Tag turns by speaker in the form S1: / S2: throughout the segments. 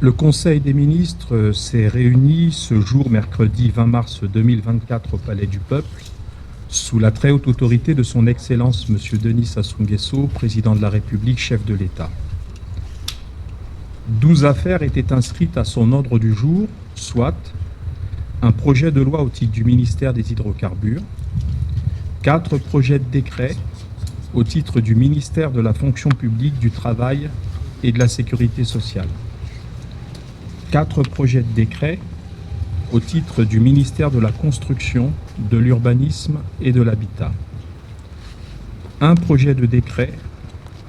S1: Le Conseil des ministres s'est réuni ce jour, mercredi 20 mars 2024, au Palais du Peuple, sous la très haute autorité de son Excellence M. Denis Sassou Nguesso, président de la République, chef de l'État. 12 affaires étaient inscrites à son ordre du jour, soit un projet de loi au titre du ministère des Hydrocarbures, 4 projets de décret au titre du ministère de la Fonction publique, du Travail et de la Sécurité sociale, 4 projets de décret au titre du ministère de la Construction, de l'Urbanisme et de l'Habitat, un projet de décret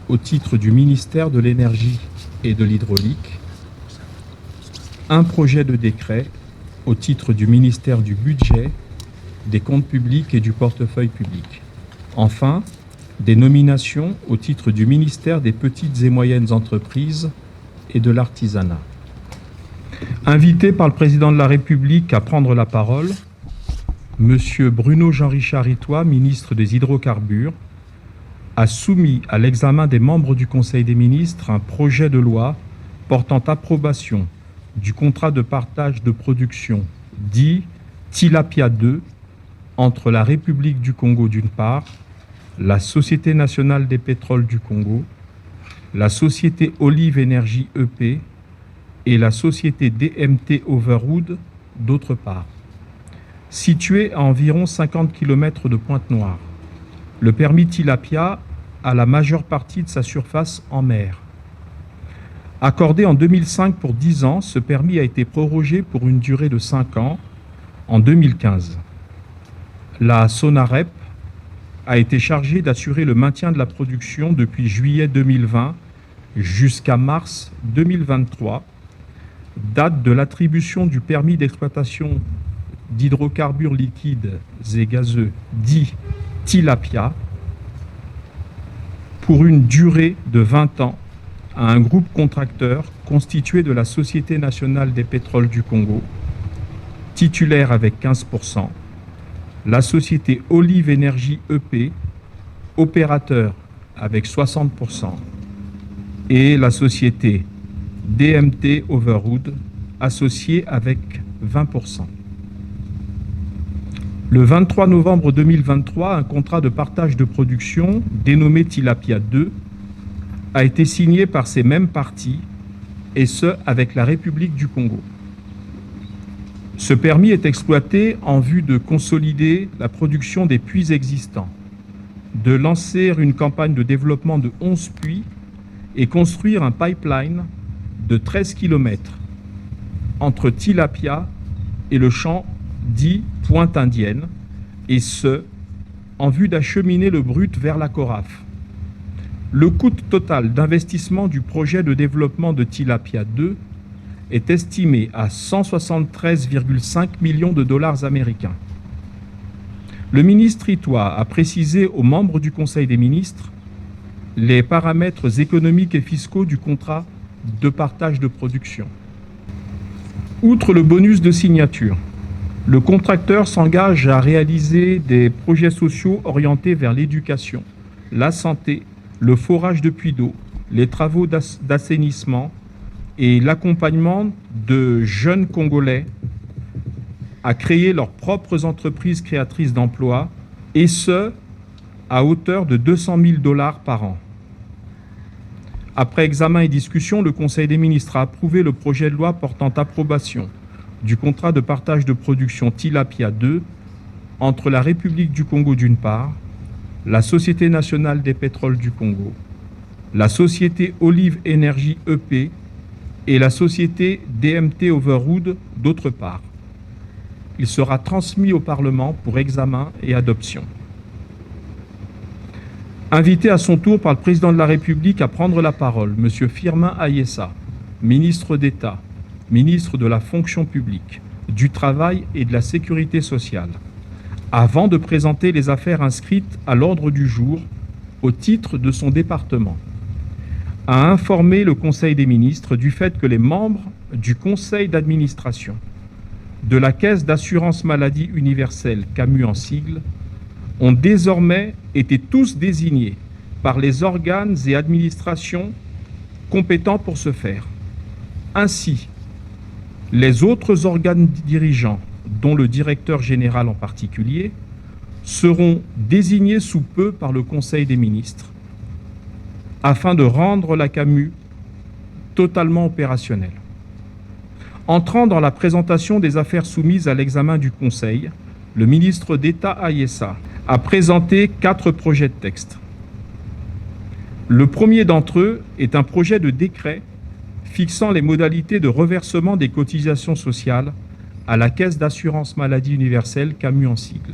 S1: au titre du ministère de l'Énergie et de l'Hydraulique, un projet de décret au titre du ministère du Budget, des Comptes publics et du Portefeuille public. Enfin, des nominations au titre du ministère des Petites et Moyennes Entreprises et de l'Artisanat. Invité par le Président de la République à prendre la parole, M. Bruno Jean-Richard Itoie, ministre des Hydrocarbures, a soumis à l'examen des membres du Conseil des ministres un projet de loi portant approbation du contrat de partage de production dit Tilapia 2 entre la République du Congo d'une part, la Société nationale des pétroles du Congo, la Société Olive Énergie EP et la Société DMT Overwood d'autre part. Situé à environ 50 km de Pointe-Noire, le permis Tilapia a la majeure partie de sa surface en mer. Accordé en 2005 pour 10 ans, ce permis a été prorogé pour une durée de 5 ans en 2015. La SONAREP a été chargée d'assurer le maintien de la production depuis juillet 2020 jusqu'à mars 2023, date de l'attribution du permis d'exploitation d'hydrocarbures liquides et gazeux dit Tilapia pour une durée de 20 ans à un groupe contracteur constitué de la Société nationale des pétroles du Congo, titulaire avec 15%, la Société Olive Énergie EP, opérateur avec 60%, et la Société DMT Overwood, associée avec 20%. Le 23 novembre 2023, un contrat de partage de production, dénommé Tilapia 2, a été signé par ces mêmes parties, et ce, avec la République du Congo. Ce permis est exploité en vue de consolider la production des puits existants, de lancer une campagne de développement de 11 puits et construire un pipeline de 13 km entre Tilapia et le champ dit Pointe Indienne, et ce, en vue d'acheminer le brut vers la Coraf. Le coût total d'investissement du projet de développement de Tilapia 2 est estimé à 173,5 millions de dollars américains. Le ministre Itoie a précisé aux membres du Conseil des ministres les paramètres économiques et fiscaux du contrat de partage de production. Outre le bonus de signature, le contracteur s'engage à réaliser des projets sociaux orientés vers l'éducation, la santé, le forage de puits d'eau, les travaux d'assainissement et l'accompagnement de jeunes Congolais à créer leurs propres entreprises créatrices d'emplois, et ce, à hauteur de 200 000 dollars par an. Après examen et discussion, le Conseil des ministres a approuvé le projet de loi portant approbation du contrat de partage de production Tilapia 2 entre la République du Congo d'une part, la Société nationale des pétroles du Congo, la Société Olive Énergie EP et la Société DMT Overwood d'autre part. Il sera transmis au Parlement pour examen et adoption. Invité à son tour par le Président de la République à prendre la parole, M. Firmin Ayessa, ministre d'État, ministre de la Fonction publique, du Travail et de la Sécurité sociale, avant de présenter les affaires inscrites à l'ordre du jour au titre de son département, a informé le Conseil des ministres du fait que les membres du Conseil d'administration de la Caisse d'assurance maladie universelle, CAMU en sigle, ont désormais été tous désignés par les organes et administrations compétents pour ce faire. Ainsi, les autres organes dirigeants, dont le directeur général en particulier, seront désignés sous peu par le Conseil des ministres afin de rendre la CAMU totalement opérationnelle. Entrant dans la présentation des affaires soumises à l'examen du Conseil, le ministre d'État Ayessa a présenté 4 projets de texte. Le premier d'entre eux est un projet de décret fixant les modalités de reversement des cotisations sociales à la Caisse d'assurance maladie universelle, CAMU en sigle.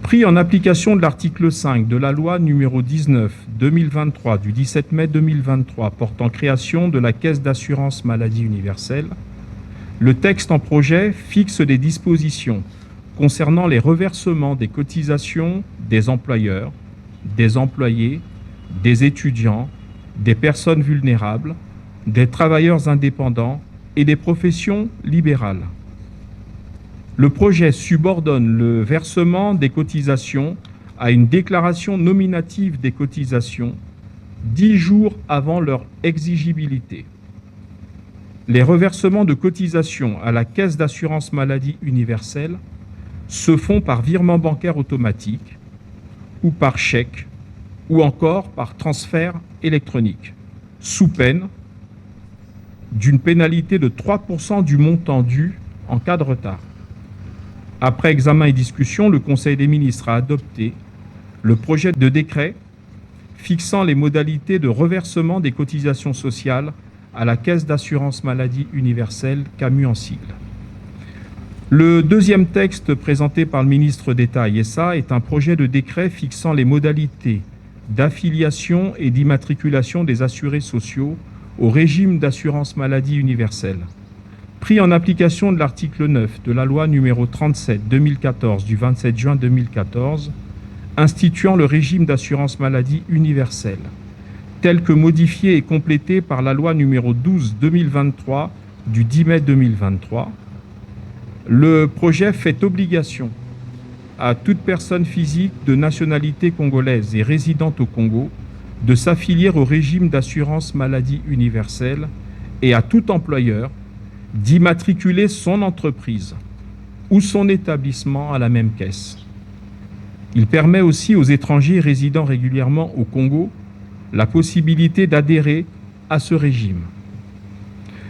S1: Pris en application de l'article 5 de la loi numéro 19/2023 du 17 mai 2023 portant création de la Caisse d'assurance maladie universelle, le texte en projet fixe des dispositions concernant les reversements des cotisations des employeurs, des employés, des étudiants, des personnes vulnérables, des travailleurs indépendants et des professions libérales. Le projet subordonne le versement des cotisations à une déclaration nominative des cotisations 10 jours avant leur exigibilité. Les reversements de cotisations à la Caisse d'assurance maladie universelle se font par virement bancaire automatique ou par chèque ou encore par transfert électronique, sous peine d'une pénalité de 3% du montant dû en cas de retard. Après examen et discussion, le Conseil des ministres a adopté le projet de décret fixant les modalités de reversement des cotisations sociales à la Caisse d'assurance maladie universelle, CAMU en sigle. Le deuxième texte présenté par le ministre d'État Ayessa est un projet de décret fixant les modalités d'affiliation et d'immatriculation des assurés sociaux au régime d'assurance maladie universelle. Pris en application de l'article 9 de la loi numéro 37/2014 du 27 juin 2014, instituant le régime d'assurance maladie universelle, tel que modifié et complété par la loi numéro 12/2023 du 10 mai 2023, le projet fait obligation à toute personne physique de nationalité congolaise et résidente au Congo de s'affilier au régime d'assurance maladie universelle et à tout employeur d'immatriculer son entreprise ou son établissement à la même caisse. Il permet aussi aux étrangers résidant régulièrement au Congo la possibilité d'adhérer à ce régime.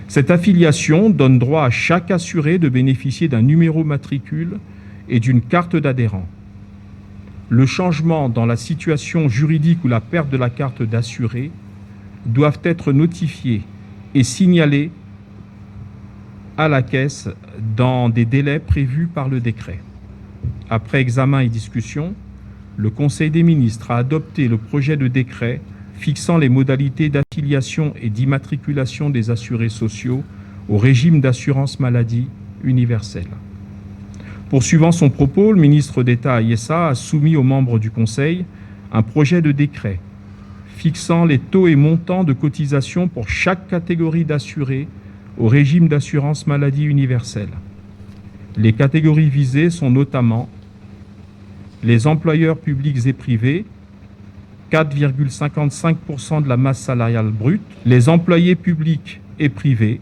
S1: Cette affiliation donne droit à chaque assuré de bénéficier d'un numéro matricule et d'une carte d'adhérent. Le changement dans la situation juridique ou la perte de la carte d'assuré doivent être notifiés et signalés à la Caisse dans des délais prévus par le décret. Après examen et discussion, le Conseil des ministres a adopté le projet de décret fixant les modalités d'affiliation et d'immatriculation des assurés sociaux au régime d'assurance maladie universelle. Poursuivant son propos, le ministre d'État Ayessa a soumis aux membres du Conseil un projet de décret fixant les taux et montants de cotisation pour chaque catégorie d'assurés au régime d'assurance maladie universelle. Les catégories visées sont notamment les employeurs publics et privés, 4,55% de la masse salariale brute, les employés publics et privés,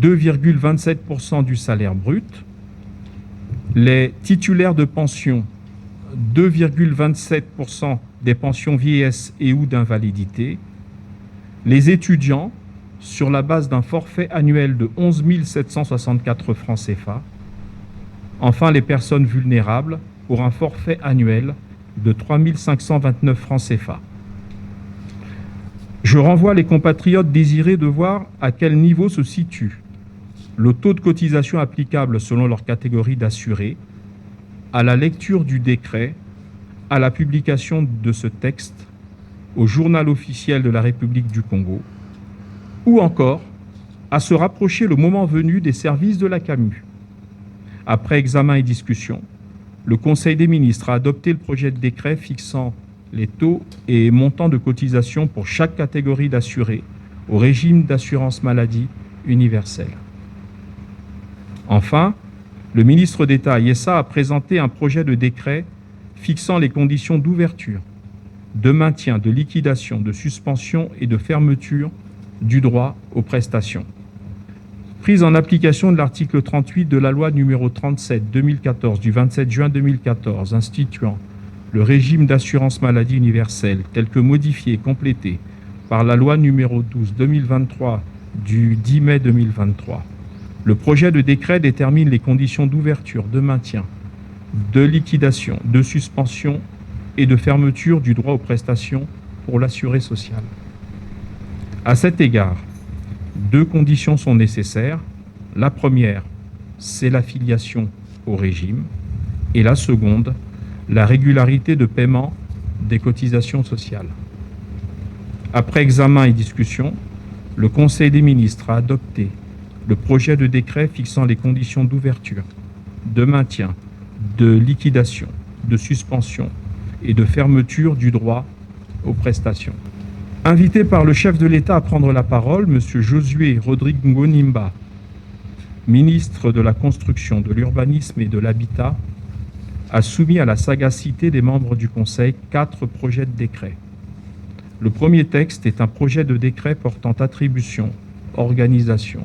S1: 2,27% du salaire brut, les titulaires de pension, 2,27% des pensions vieillesse et ou d'invalidité, les étudiants, sur la base d'un forfait annuel de 11 764 francs CFA, enfin les personnes vulnérables pour un forfait annuel de 3 529 francs CFA. Je renvoie les compatriotes désirés de voir à quel niveau se situe le taux de cotisation applicable selon leur catégorie d'assurés à la lecture du décret, à la publication de ce texte au Journal officiel de la République du Congo, ou encore à se rapprocher le moment venu des services de la CAMU. Après examen et discussion, le Conseil des ministres a adopté le projet de décret fixant les taux et montants de cotisation pour chaque catégorie d'assurés au régime d'assurance maladie universelle. Enfin, le ministre d'État Ayessa a présenté un projet de décret fixant les conditions d'ouverture, de maintien, de liquidation, de suspension et de fermeture du droit aux prestations. Prise en application de l'article 38 de la loi numéro 37/2014 du 27 juin 2014 instituant le régime d'assurance maladie universelle tel que modifié et complété par la loi numéro 12/2023 du 10 mai 2023. Le projet de décret détermine les conditions d'ouverture, de maintien, de liquidation, de suspension et de fermeture du droit aux prestations pour l'assuré social. À cet égard, 2 conditions sont nécessaires. La première, c'est l'affiliation au régime, et la seconde, la régularité de paiement des cotisations sociales. Après examen et discussion, le Conseil des ministres a adopté le projet de décret fixant les conditions d'ouverture, de maintien, de liquidation, de suspension et de fermeture du droit aux prestations. Invité par le chef de l'État à prendre la parole, M. Josué Rodrigue Ngonimba, ministre de la Construction, de l'Urbanisme et de l'Habitat, a soumis à la sagacité des membres du Conseil 4 projets de décret. Le premier texte est un projet de décret portant attribution, organisation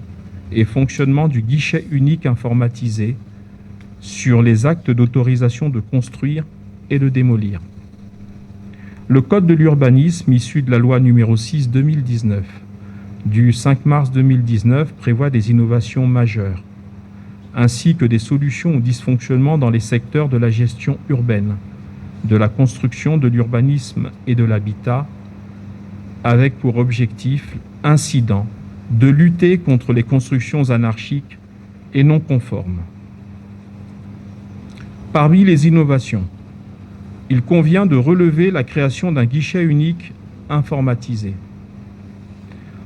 S1: et fonctionnement du guichet unique informatisé sur les actes d'autorisation de construire et de démolir. Le Code de l'urbanisme, issu de la loi numéro 6/2019, du 5 mars 2019, prévoit des innovations majeures, ainsi que des solutions aux dysfonctionnements dans les secteurs de la gestion urbaine, de la construction, de l'urbanisme et de l'habitat, avec pour objectif incident de lutter contre les constructions anarchiques et non conformes. Parmi les innovations, il convient de relever la création d'un guichet unique informatisé.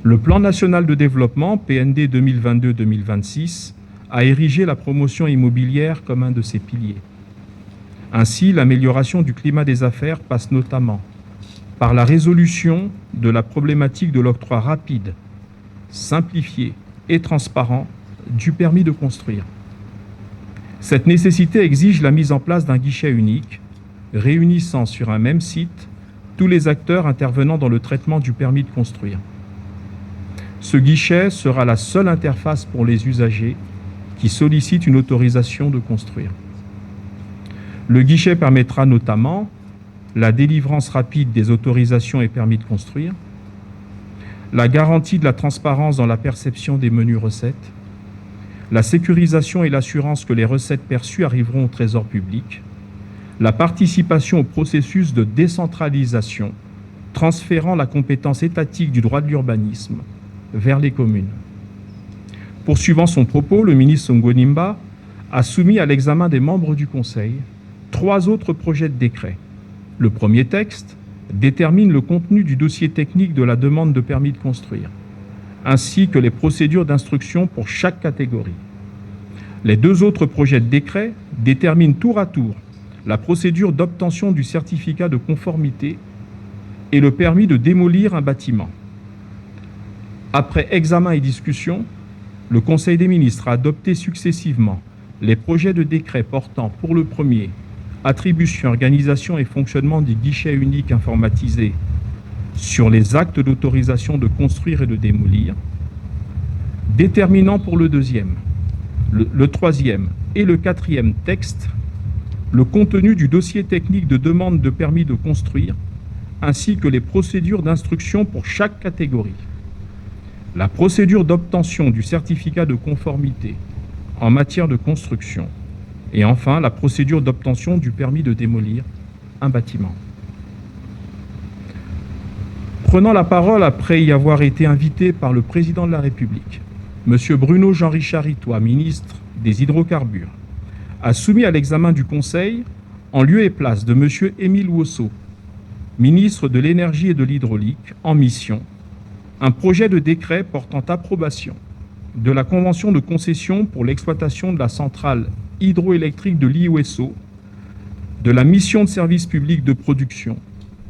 S1: Le Plan national de développement, PND 2022-2026, a érigé la promotion immobilière comme un de ses piliers. Ainsi, l'amélioration du climat des affaires passe notamment par la résolution de la problématique de l'octroi rapide, simplifié et transparent du permis de construire. Cette nécessité exige la mise en place d'un guichet unique, réunissant sur un même site tous les acteurs intervenant dans le traitement du permis de construire. Ce guichet sera la seule interface pour les usagers qui sollicitent une autorisation de construire. Le guichet permettra notamment la délivrance rapide des autorisations et permis de construire, la garantie de la transparence dans la perception des menues recettes, la sécurisation et l'assurance que les recettes perçues arriveront au trésor public, la participation au processus de décentralisation, transférant la compétence étatique du droit de l'urbanisme vers les communes. Poursuivant son propos, le ministre Ngonimba a soumis à l'examen des membres du Conseil 3 autres projets de décret. Le premier texte détermine le contenu du dossier technique de la demande de permis de construire, ainsi que les procédures d'instruction pour chaque catégorie. Les 2 autres projets de décret déterminent tour à tour la procédure d'obtention du certificat de conformité et le permis de démolir un bâtiment. Après examen et discussion, le Conseil des ministres a adopté successivement les projets de décret portant pour le premier attribution, organisation et fonctionnement du guichet unique informatisé sur les actes d'autorisation de construire et de démolir, déterminant pour le deuxième, le troisième et le quatrième texte le contenu du dossier technique de demande de permis de construire, ainsi que les procédures d'instruction pour chaque catégorie. La procédure d'obtention du certificat de conformité en matière de construction et enfin la procédure d'obtention du permis de démolir un bâtiment. Prenant la parole après y avoir été invité par le président de la République, M. Bruno Jean-Richard Itoie, ministre des Hydrocarbures, a soumis à l'examen du Conseil, en lieu et place de M. Émile Wosso, ministre de l'Énergie et de l'Hydraulique, en mission, un projet de décret portant approbation de la convention de concession pour l'exploitation de la centrale hydroélectrique de l'IOSO, de la mission de service public de production,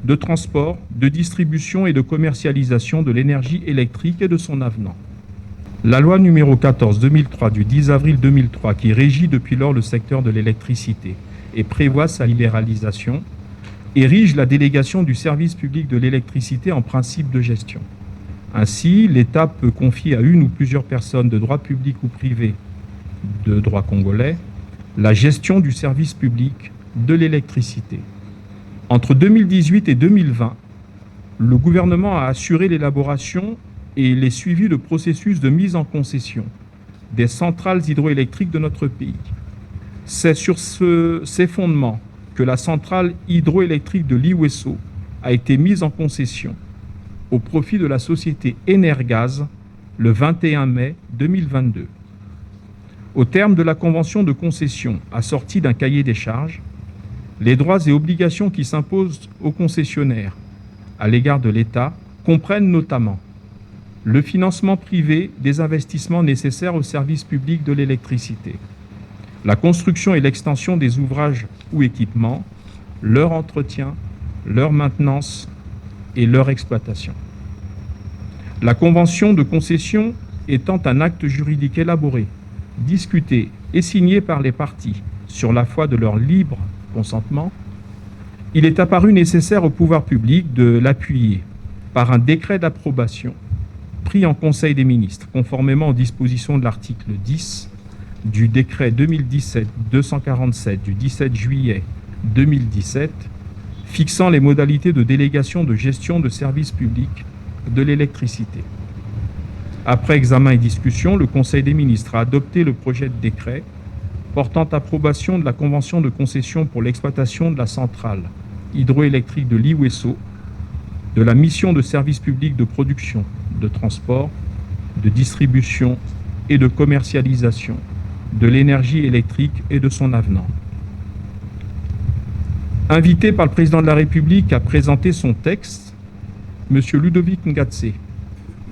S1: de transport, de distribution et de commercialisation de l'énergie électrique et de son avenant. La loi numéro 14/2003 du 10 avril 2003 qui régit depuis lors le secteur de l'électricité et prévoit sa libéralisation érige la délégation du service public de l'électricité en principe de gestion. Ainsi, l'État peut confier à une ou plusieurs personnes de droit public ou privé de droit congolais la gestion du service public de l'électricité. Entre 2018 et 2020, le gouvernement a assuré l'élaboration et les suivis de processus de mise en concession des centrales hydroélectriques de notre pays. C'est sur ces fondements que la centrale hydroélectrique de Liwesso a été mise en concession au profit de la société Energaz le 21 mai 2022. Au terme de la convention de concession assortie d'un cahier des charges, les droits et obligations qui s'imposent aux concessionnaires à l'égard de l'État comprennent notamment le financement privé des investissements nécessaires au service public de l'électricité, la construction et l'extension des ouvrages ou équipements, leur entretien, leur maintenance et leur exploitation. La convention de concession étant un acte juridique élaboré, discuté et signé par les parties sur la foi de leur libre consentement, il est apparu nécessaire au pouvoir public de l'appuyer par un décret d'approbation pris en Conseil des ministres, conformément aux dispositions de l'article 10 du décret 2017-247 du 17 juillet 2017, fixant les modalités de délégation de gestion de services publics de l'électricité. Après examen et discussion, le Conseil des ministres a adopté le projet de décret portant approbation de la convention de concession pour l'exploitation de la centrale hydroélectrique de Liwesso, de la mission de service public de production, de transport, de distribution et de commercialisation de l'énergie électrique et de son avenant. Invité par le président de la République à présenter son texte, M. Ludovic Ngatse,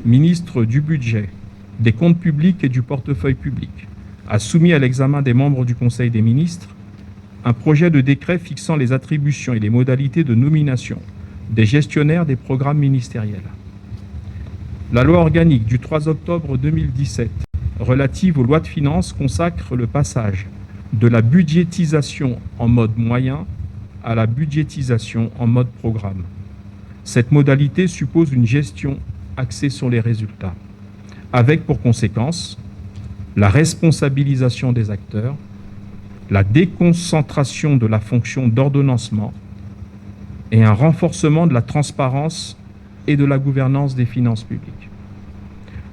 S1: ministre du Budget, des Comptes publics et du Portefeuille public, a soumis à l'examen des membres du Conseil des ministres un projet de décret fixant les attributions et les modalités de nomination des gestionnaires des programmes ministériels. La loi organique du 3 octobre 2017 relative aux lois de finances consacre le passage de la budgétisation en mode moyen à la budgétisation en mode programme. Cette modalité suppose une gestion axée sur les résultats, avec pour conséquence la responsabilisation des acteurs, la déconcentration de la fonction d'ordonnancement et un renforcement de la transparence et de la gouvernance des finances publiques.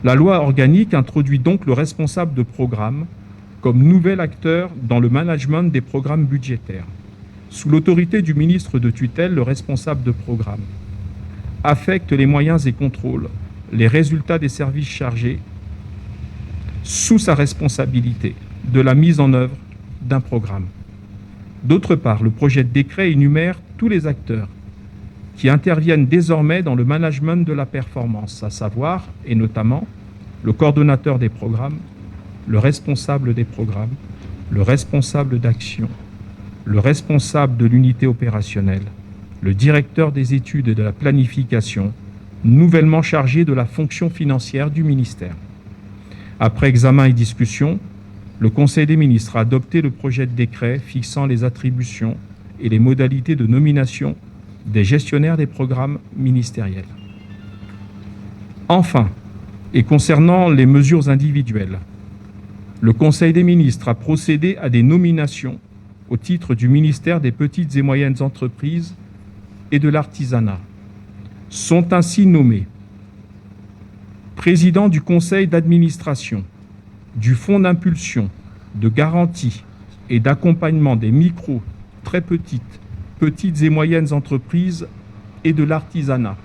S1: La loi organique introduit donc le responsable de programme comme nouvel acteur dans le management des programmes budgétaires. Sous l'autorité du ministre de tutelle, le responsable de programme affecte les moyens et contrôle les résultats des services chargés sous sa responsabilité de la mise en œuvre d'un programme. D'autre part, le projet de décret énumère tous les acteurs qui interviennent désormais dans le management de la performance, à savoir, et notamment, le coordonnateur des programmes, le responsable des programmes, le responsable d'action, le responsable de l'unité opérationnelle, le directeur des études et de la planification, nouvellement chargé de la fonction financière du ministère. Après examen et discussion, le Conseil des ministres a adopté le projet de décret fixant les attributions et les modalités de nomination des gestionnaires des programmes ministériels. Enfin, et concernant les mesures individuelles, le Conseil des ministres a procédé à des nominations au titre du ministère des Petites et Moyennes Entreprises et de l'Artisanat. Sont ainsi nommés président du Conseil d'administration du Fonds d'impulsion, de garantie et d'accompagnement des micro, très petites et moyennes entreprises et de l'artisanat,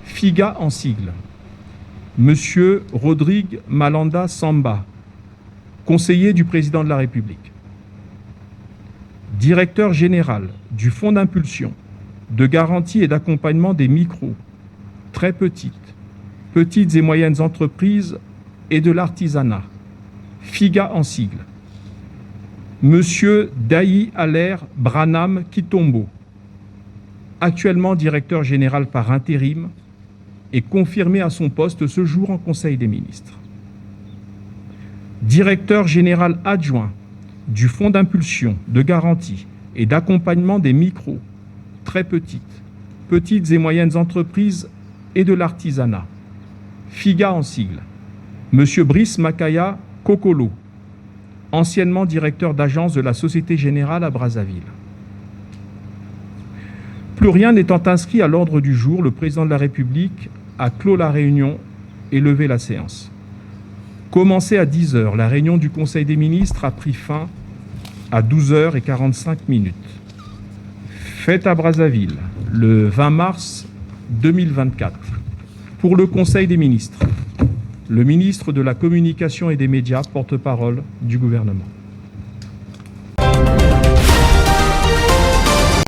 S1: FIGA en sigle, Monsieur Rodrigue Malanda Samba, conseiller du président de la République. Directeur général du Fonds d'impulsion, de garantie et d'accompagnement des micro, très petites et moyennes entreprises et de l'artisanat, FIGA en sigle, Monsieur Daï Alair Branham Kitombo, actuellement directeur général par intérim et confirmé à son poste ce jour en Conseil des ministres. Directeur général adjoint du Fonds d'impulsion, de garantie et d'accompagnement des micro, très petites et moyennes entreprises et de l'artisanat, FIGA en sigle. Monsieur Brice Makaya Kokolo, anciennement directeur d'agence de la Société Générale à Brazzaville. Plus rien n'étant inscrit à l'ordre du jour, le président de la République a clos la réunion et levé la séance. Commencée à 10 h, la réunion du Conseil des ministres a pris fin à 12h45. Faite à Brazzaville, le 20 mars 2024, pour le Conseil des ministres, le ministre de la Communication et des Médias, porte-parole du gouvernement.